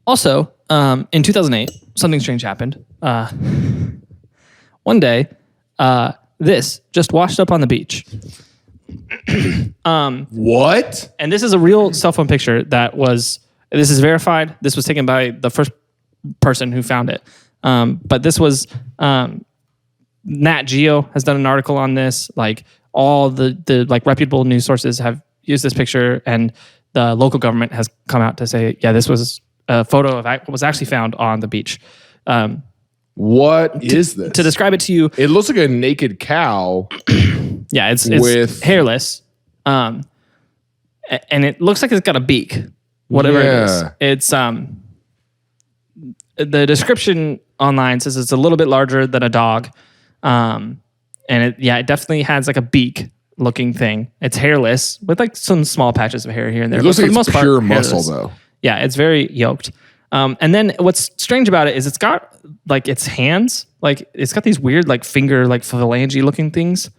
Also, in 2008, something strange happened. One day, this just washed up on the beach. What? And this is a real cell phone picture this is verified. This was taken by the first person who found it. But this was, Nat Geo has done an article on this. Like all the like reputable news sources have used this picture, and the local government has come out to say, yeah, this was a photo of what was actually found on the beach. What is this? To describe it to you, it looks like a naked cow. Yeah, it's hairless, and it looks like it's got a beak. Whatever it is, it's the description online says it's a little bit larger than a dog, and it definitely has like a beak looking thing. It's hairless with like some small patches of hair here and there. It looks like it's pure muscle though. Yeah, it's very yoked. And then what's strange about it is it's got like its hands, like it's got these weird like finger, like phalange looking things.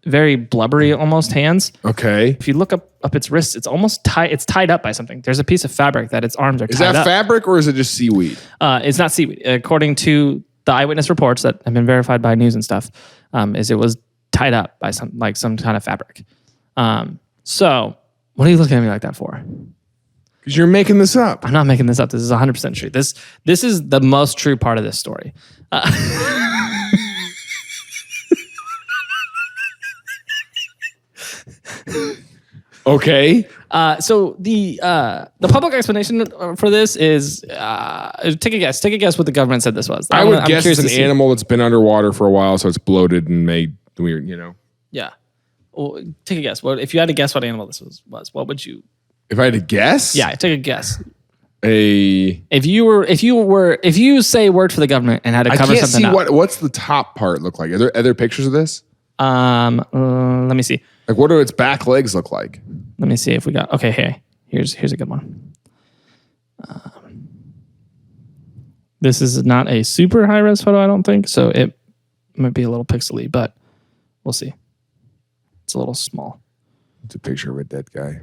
Very blubbery almost hands. Okay. If you look up its wrists, it's almost tied. It's tied up by something. There's a piece of fabric that its arms are tied up. Is that fabric or is it just seaweed? It's not seaweed. According to the eyewitness reports that have been verified by news and stuff, is it was tied up by some kind of fabric. So what are you looking at me like that for? Because you're making this up. I'm not making this up. This is 100% true. This is the most true part of this story. Okay. So the public explanation for this is take a guess. Take a guess what the government said this was. I would guess it's an animal that's been underwater for a while, so it's bloated and made weird. Yeah. Well, take a guess. What if you had to guess what animal this was? What would you? If I had to guess? Yeah, take a guess. If you say a word for the government and had to cover something up. What's the top part look like? Are there other pictures of this? Let me see. Like, what do its back legs look like? Let me see if we got. Okay, hey, here's a good one. This is not a super high res photo, I don't think. So it might be a little pixely, but we'll see. It's a little small. It's a picture of a dead guy.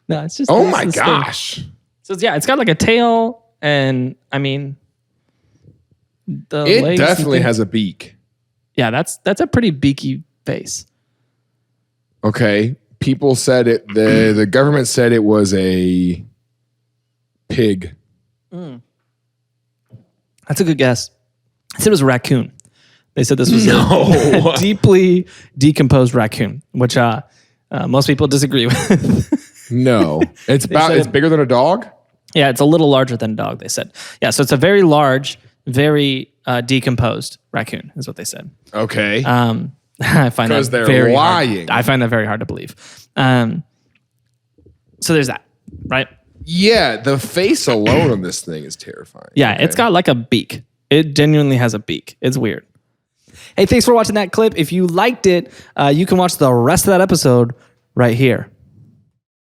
No, it's just. Oh my gosh! Thing. So it's got like a tail, and I mean, it definitely has a beak. Yeah, that's a pretty beaky face. Okay, people said it. The government said it was a pig. That's a good guess. I said it was a raccoon. They said this was a deeply decomposed raccoon, which most people disagree with. No, it's bigger than a dog. Yeah, it's a little larger than a dog. They said. Yeah, so it's a very large, very decomposed raccoon, is what they said. Okay. I find that very lying. I find that very hard to believe. So there's that, right? Yeah, the face alone on this thing is terrifying. Yeah, okay. It's got like a beak. It genuinely has a beak. It's weird. Hey, thanks for watching that clip. If you liked it, you can watch the rest of that episode right here.